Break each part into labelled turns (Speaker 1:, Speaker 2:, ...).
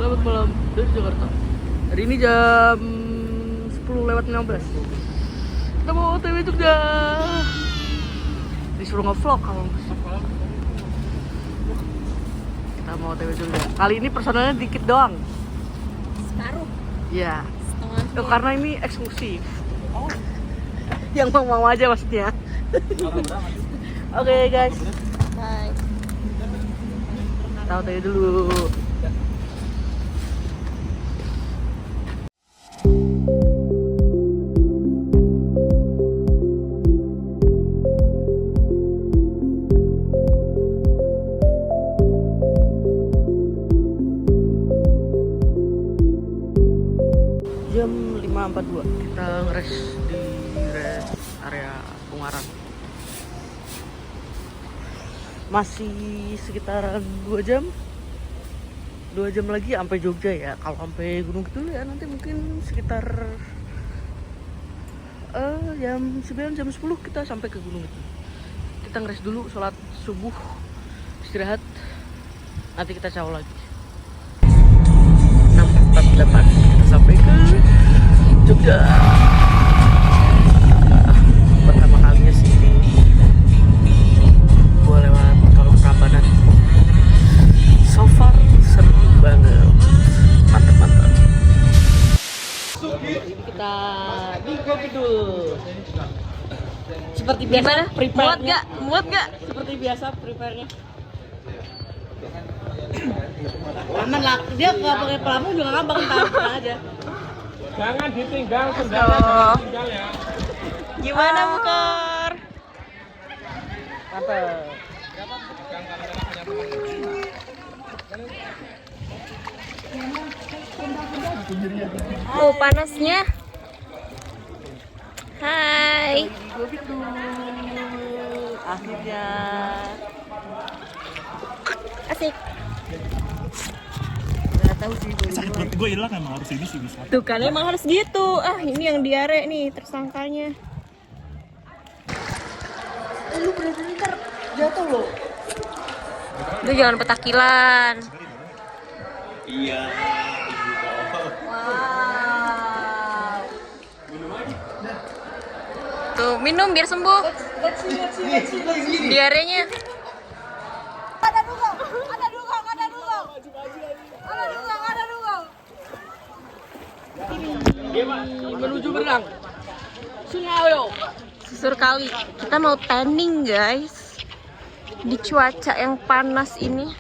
Speaker 1: Selamat malam dari Jakarta. Hari ini jam 10:15. Kita mau OTW Jogja. Disuruh nge-vlog kalau kita mau OTW Jogja. Kali ini personalnya dikit doang.
Speaker 2: Separuh.
Speaker 1: Iya.
Speaker 2: Setengah.
Speaker 1: Karena ini eksklusif. Yang mau aja maksudnya. Oke guys.
Speaker 2: Bye.
Speaker 1: Kita OTW dulu. Jam 5.42 kita ngeres di rest area Ungaran. Masih sekitaran 2 jam lagi sampai Jogja ya. Kalau sampai Gunung Kidul ya nanti mungkin sekitar jam 9 jam 10 kita sampai ke Gunung Kidul. Kita ngeres dulu, sholat subuh, istirahat, nanti kita caw lagi. 6.48 kita sampai ke Jogja. Pertama kalinya sih gua lewat Tol Prambanan. So far seru banget, mantap. Ini kita di Gunung Kidul. Seperti biasa,
Speaker 2: Muat gak?
Speaker 1: seperti biasa prepare-nya. Aman lah, dia nggak pakai pelampung juga nggak bakal tahan aja.
Speaker 3: Jangan ditinggal, jangan ditinggal ya.
Speaker 2: Gimana Bukar?
Speaker 1: Mantap.
Speaker 2: Oh panasnya. Hai.
Speaker 1: Akhirnya.
Speaker 2: Asik.
Speaker 1: Nggak tahu sih.
Speaker 3: Sakit perut gue hilang emang harus ini sih bisa.
Speaker 2: Tuh kan emang harus gitu. Ah ini yang diare nih tersangkanya.
Speaker 1: Lu berarti ntar jatuh loh.
Speaker 2: Lu jangan petakilan.
Speaker 3: Iya.
Speaker 1: Wow.
Speaker 2: Tuh minum biar sembuh.
Speaker 1: Let's see.
Speaker 2: Diarenya.
Speaker 1: Ada dugong. Menuju Berenang. Sungai.
Speaker 2: Susur kali. Kita mau tanning guys. Di cuaca yang panas ini.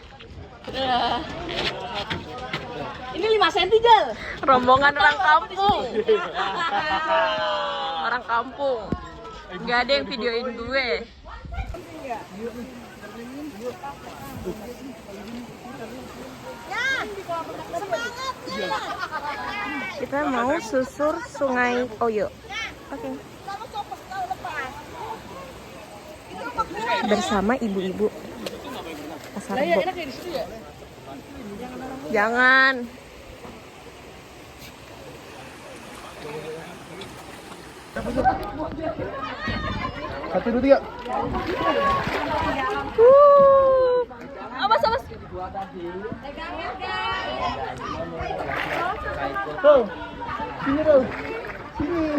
Speaker 1: Ini 5 cm Jal.
Speaker 2: Rombongan orang kampung. Orang kampung. Gak ada yang videoin gue. Kita mau susur Sungai Oyo. Oke. Bersama ibu-ibu Pasar Rebo. Jangan.
Speaker 3: Satu, dua, tiga.
Speaker 2: Awas.
Speaker 3: Tuh, sini tuh, sini.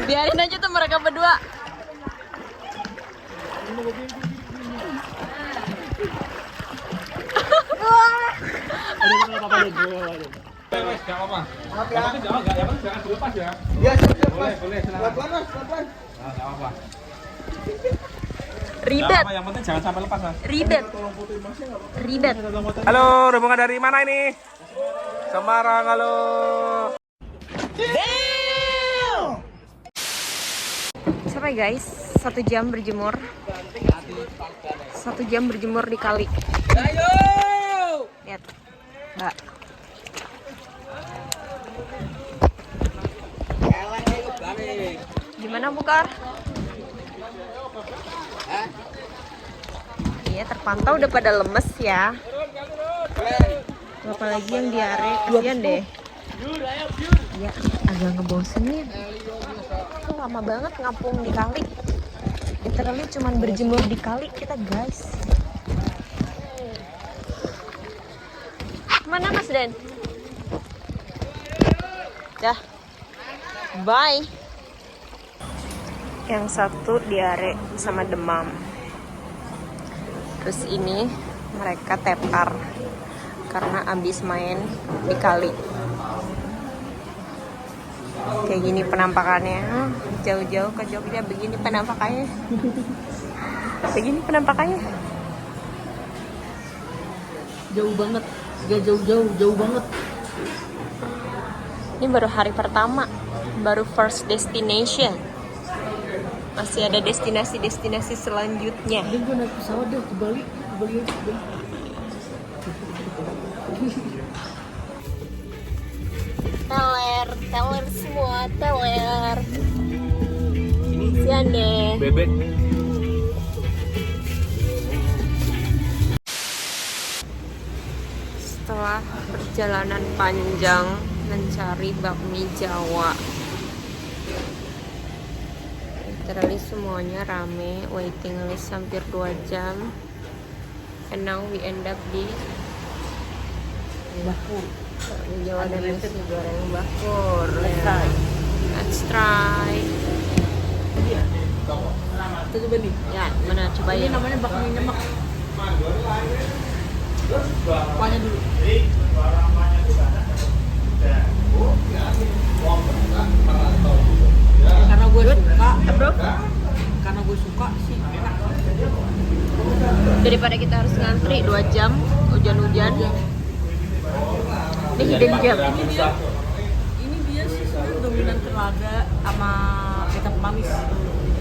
Speaker 2: Biarin aja tuh mereka berdua.
Speaker 3: Gak apa-apa. Yang penting jangan dilepas ya.
Speaker 4: Iya, siap.
Speaker 3: Boleh, silakan.
Speaker 4: Pelan-pelan.
Speaker 3: Gak apa-apa.
Speaker 2: Ribet.
Speaker 3: Yang penting jangan sampai lepas mas.
Speaker 2: Ribet.
Speaker 3: Halo, rombongan dari mana ini? Semarang, halo.
Speaker 2: Sampai guys, 1 jam berjemur. 1 jam berjemur di kali. Lihat, Mbak. Gimana Bukar? Iya terpantau udah pada lemes ya. Apalagi yang diare, kasihan deh. Ya, agak ngebosenin. Lama banget ngapung di kali. Literally cuman berjemur di kali kita guys. Mana Mas Den? Dah. Bye. Yang satu diare sama demam. Terus ini mereka tepar karena abis main di kali. Kayak gini penampakannya. Jauh-jauh ke Jogja begini penampakannya. Begini penampakannya.
Speaker 1: Jauh banget. Gak jauh-jauh, jauh banget.
Speaker 2: Ini baru hari pertama, baru first destination. Masih ada destinasi-destinasi selanjutnya.
Speaker 1: Jadi gue naik pesawat deh ke Bali aja.
Speaker 2: Teler semua, teler. Sian deh.
Speaker 3: Bebek.
Speaker 2: Setelah perjalanan panjang mencari bakmi Jawa, literally semuanya rame, waiting list hampir 2 jam, and now we end up di
Speaker 1: Baku.
Speaker 2: bakmi Jawa dan nasi goreng Bakur.
Speaker 1: Let's try.
Speaker 2: Let's try.
Speaker 1: Kita coba nih.
Speaker 2: Ya, mana coba
Speaker 1: Ini
Speaker 2: ya.
Speaker 1: namanya bakmi nyemek. Kuahnya dulu. Karena gue suka,
Speaker 2: Bro,
Speaker 1: karena gue suka sih enak.
Speaker 2: daripada kita harus ngantri 2 jam hujan-hujan. Ini hidden gem.
Speaker 1: Ini dia sih sebenarnya dominan telaga sama kecap manis.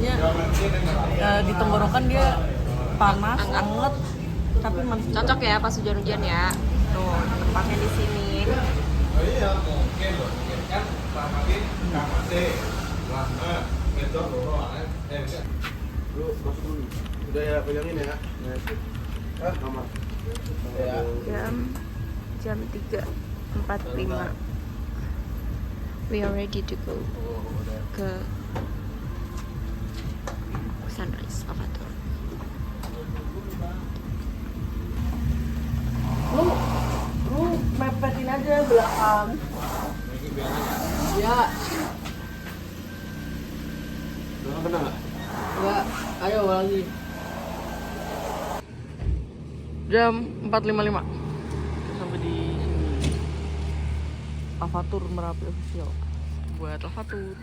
Speaker 1: Jadinya di tenggorokan dia panas, anget, tapi manis.
Speaker 2: Cocok ya pas hujan-hujan ya. Tuh, tempatnya di sini.
Speaker 4: Lu masuk dulu. Udah ya, pegangin ya. Nomor.
Speaker 2: Jam 3:45. We are ready to go ke Sunrise Avatar.
Speaker 1: Lu mepetin aja belakang. Ya,
Speaker 4: Kena nggak?
Speaker 1: enggak. Ayo lagi. Jam 4.55. Sampai di sini. Avatur Merapi official. Buat Avatur.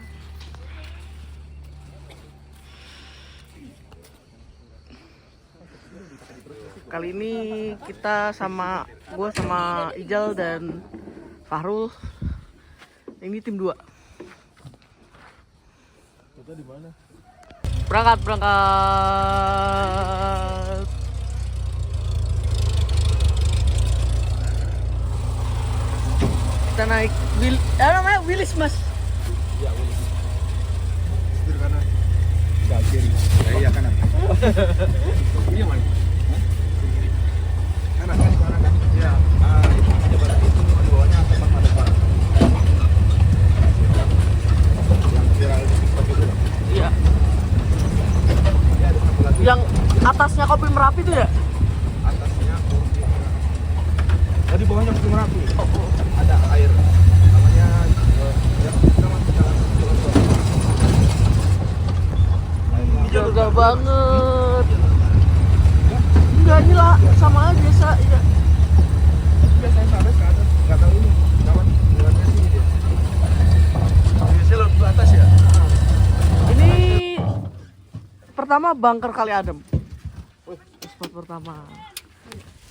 Speaker 1: Kali ini kita sama gue sama Ijal dan Fahrul. Ini tim 2.
Speaker 4: Kita di mana?
Speaker 1: Berangkat. Kita naik namanya Willis Mas.
Speaker 4: Iya, boleh. Setir kanan. Enggak, kiri. Iya, kanan. Iya, mana? Kanan kan? Iya. Ah, itu di bawahnya tempat depan. Yang viral di TikTok itu.
Speaker 1: Iya.
Speaker 4: Ya, ada satu lagi.
Speaker 1: Yang atasnya kopi Merapi itu ya?
Speaker 4: Atasnya kopi Merapi. Oh, di bawahnya kopi Merapi. Ada air. Namanya ya, kita masih jalan.
Speaker 1: Jaga banget. Enggak, ini lah sama aja biasa. Ya.
Speaker 4: Biasanya sampai ke atas, nggak tahu ini kawan jalannya sini dia. Biasanya lebih ke atas ya.
Speaker 1: Ini pertama bunker Kali Adem. Spot pertama.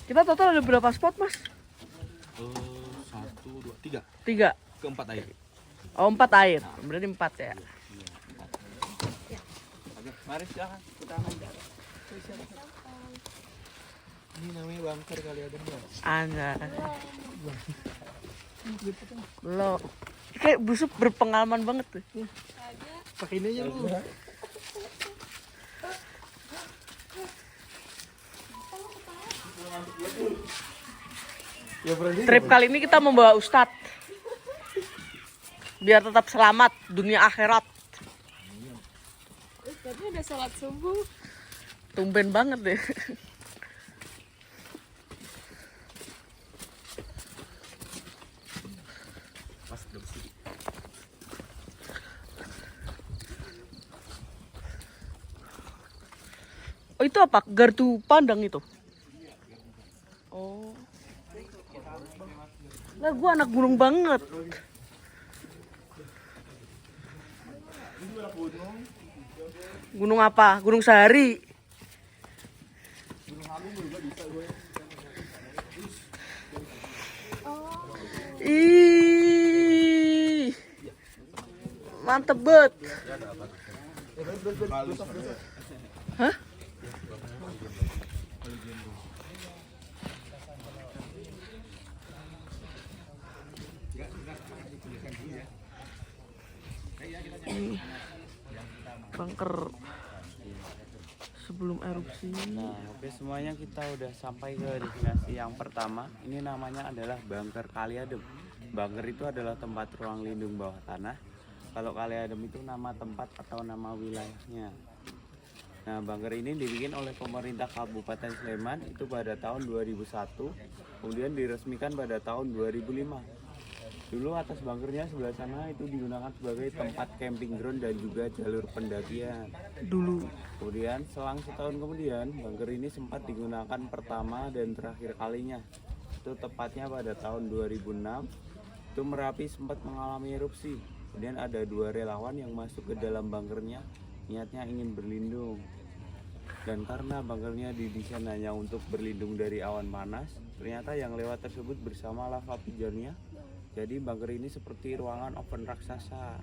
Speaker 1: Kita total ada berapa spot, Mas?
Speaker 4: 1, 2, 3.
Speaker 1: 3.
Speaker 4: Keempat air.
Speaker 1: Oh, 4 air. Berarti 4 ya.
Speaker 4: Oke, mari silakan kita akan. Ini namanya bunker Kali Adem ya.
Speaker 1: Anjay. Belum. Kayak busuk berpengalaman banget tuh.
Speaker 4: Pakai ini aja lu. Ya berarti.
Speaker 1: Trip kali ini kita membawa Ustadz. biar tetap selamat dunia akhirat.
Speaker 2: Tadi udah sholat subuh.
Speaker 1: Tumben banget deh. Oh itu apa? Gardu pandang itu? Oh. Lah gua anak gunung banget. Gunung apa? Gunung Sahari. Ih, mantep banget. Hah? Bunker sebelum erupsi.
Speaker 5: Nah, oke semuanya kita udah sampai ke destinasi yang pertama. Ini namanya adalah Bunker Kali Adem. Bunker itu adalah tempat ruang lindung bawah tanah. Kalau Kali Adem itu nama tempat atau nama wilayahnya. Nah, bunker ini dibikin oleh pemerintah Kabupaten Sleman itu pada tahun 2001, kemudian diresmikan pada tahun 2005. Dulu atas bunkernya sebelah sana itu digunakan sebagai tempat camping ground dan juga jalur pendakian.
Speaker 1: Dulu.
Speaker 5: Kemudian selang setahun kemudian bunker ini sempat digunakan pertama dan terakhir kalinya. Itu tepatnya pada tahun 2006. Itu Merapi sempat mengalami erupsi. Kemudian ada 2 relawan yang masuk ke dalam bunkernya, niatnya ingin berlindung. Dan karena bunkernya didesain hanya untuk berlindung dari awan panas, ternyata yang lewat tersebut bersama lava pijarnya. Jadi bunker ini seperti ruangan open raksasa.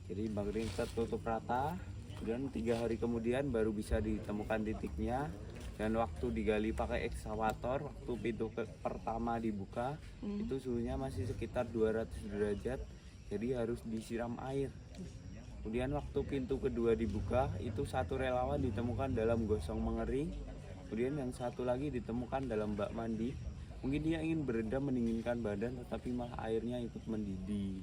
Speaker 5: Jadi bunker ini tertutup rata. Kemudian 3 hari kemudian baru bisa ditemukan titiknya. Dan waktu digali pakai ekskavator, waktu pintu pertama dibuka, itu suhunya masih sekitar 200 derajat. Jadi harus disiram air. Kemudian waktu pintu kedua dibuka, itu 1 relawan ditemukan dalam gosong mengering. Kemudian yang 1 lagi ditemukan dalam bak mandi. Mungkin dia ingin berendam mendinginkan badan, tetapi malah airnya ikut mendidih.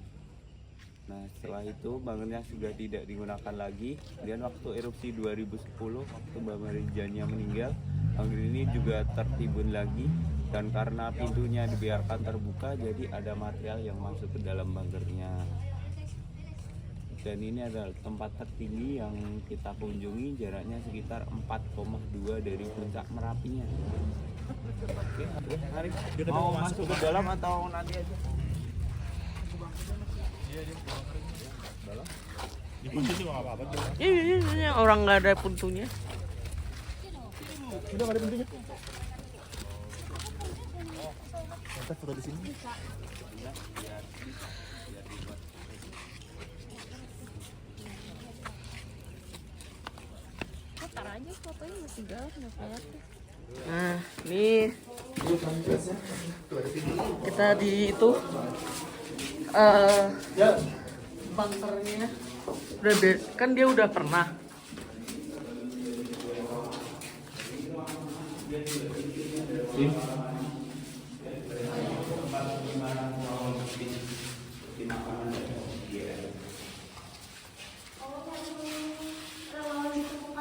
Speaker 5: Nah, setelah itu bunkernya sudah tidak digunakan lagi. Kemudian waktu erupsi 2010, waktu Mbak Marijanya meninggal, bunker ini juga tertimbun lagi. Dan karena pintunya dibiarkan terbuka, jadi ada material yang masuk ke dalam bunkernya. Dan ini adalah tempat tertinggi yang kita kunjungi, jaraknya sekitar 4,2 dari puncak Merapinya. Oke, mari. Mau masuk ke dalam atau nanti aja?
Speaker 1: Iya, orang nggak ada pintunya.
Speaker 4: Udah nggak ada pintunya. Kita foto di sini.
Speaker 2: Ntar aja fotonya masih gelap, nggak kelihatan.
Speaker 1: Nah, nih kita di itu bunkernya udah kan dia udah pernah.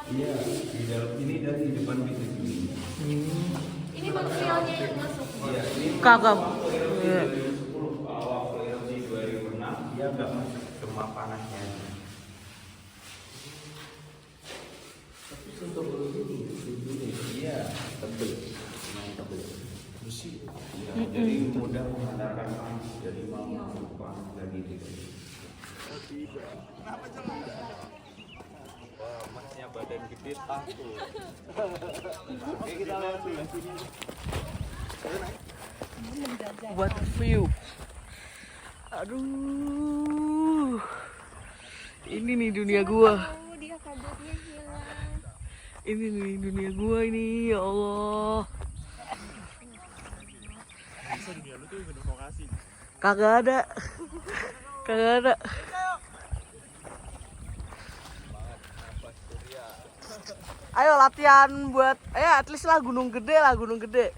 Speaker 5: Iya, di dalam ini dan di depan pintu ini.
Speaker 2: Ini materialnya yang masuk.
Speaker 5: Iya, ini
Speaker 1: Kagak. Iya.
Speaker 5: waktu erupsi 2006 dia nggak masuk cuma panasnya. Iya, tebel, memang tebel. Besi. Iya, jadi mudah menghantarkan panas. Jadi mau masuk panas lagi gitu. Wah, masnya badan gede takut. Oke, kita lewat dulu sini.
Speaker 1: Buat view. Aduh. Ini nih dunia gua.
Speaker 2: Oh, dia kabutnya hilang.
Speaker 1: Ini nih dunia gua ini, ya Allah. Kagak ada. Kagak ada. Ayo latihan buat, at least lah gunung gede lah, gunung gede.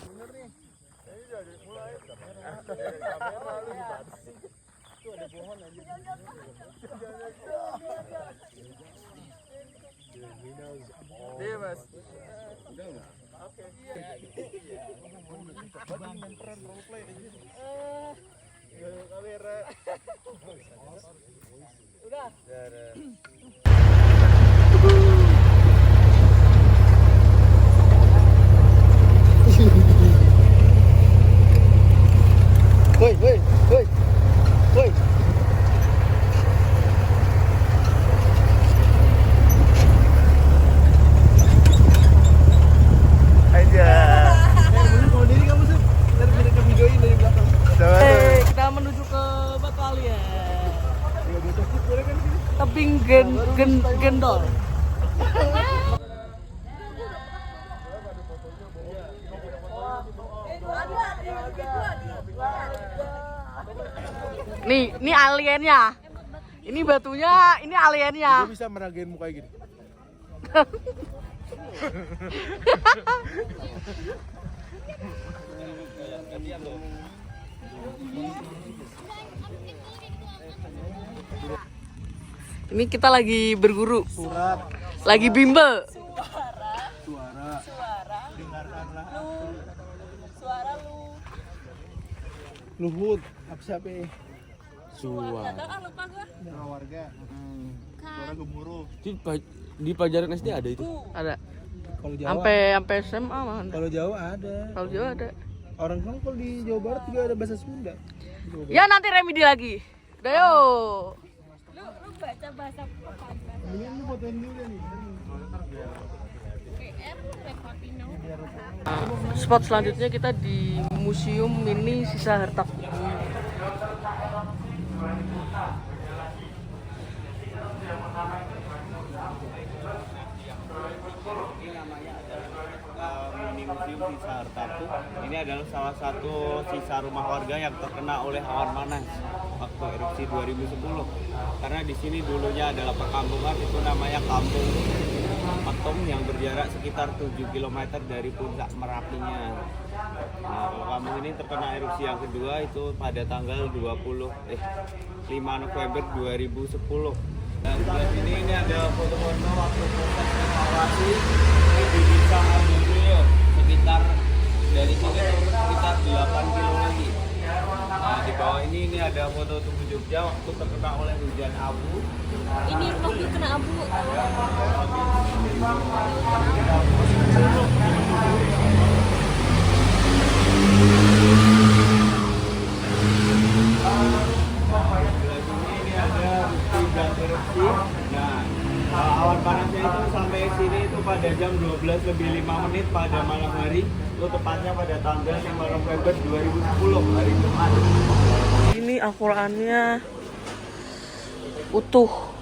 Speaker 4: Bener nih. Ini udah mulai. Iya mas.
Speaker 6: Woi, woi, woi, woi. Aja.
Speaker 4: Mau diri kamu sih? Ntar mereka videoin dari belakang.
Speaker 1: Kita menuju ke Batalia.
Speaker 4: Ya udah cukup boleh kan sini?
Speaker 1: Tebing Gendol. Nih, ini aliennya. Ini batunya, ini aliennya.
Speaker 4: Gue bisa meragain muka gini.
Speaker 1: Ini kita lagi berguru,
Speaker 4: Surat,
Speaker 1: lagi bimbel.
Speaker 4: suara. Dengarkanlah. Luhut, apa siapa?
Speaker 5: Suara.
Speaker 4: Suara warga. Suara gemuruh.
Speaker 5: Di pelajaran SD ada itu.
Speaker 1: Ada.
Speaker 4: Kalau Jawa,
Speaker 1: Sampai SMA mah.
Speaker 4: kalau Jawa ada.
Speaker 1: Kalau Jawa ada.
Speaker 4: Orang kan kalau di Jawa Barat juga ada bahasa Sunda.
Speaker 1: Ya nanti remedi lagi. Udah yuk.
Speaker 2: Lu baca bahasa apa?
Speaker 4: Ini lu fotoin dulu nih.
Speaker 1: Spot selanjutnya kita di Museum Mini Sisa Harta Kubu.
Speaker 5: Mini Museum Sisa Hartaku. Ini adalah salah satu sisa rumah warga yang terkena oleh awan panas waktu erupsi 2010. Karena di sini dulunya adalah perkampungan, itu namanya Kampung Patom yang berjarak sekitar 7 km dari puncak Merapinya. Nah, kalau kampung ini terkena erupsi yang kedua itu pada tanggal 5 November 2010. Dan sebelah sini ini ada foto-foto waktu proses evakuasi ini di desa Ardoyo, sekitar dari sini sekitar 8 kilo lagi. Nah, di bawah ini ada foto Tugu Jogja waktu terkena oleh hujan abu.
Speaker 2: Ini waktu kena abu.
Speaker 5: Ini ada bukti gas erupsi. Nah, awan panasnya itu sampai sini itu pada jam 12:05 pada malam hari, itu tepatnya pada tanggal 5 November 2010 hari Jumat.
Speaker 1: Ini Al-Qur'annya utuh.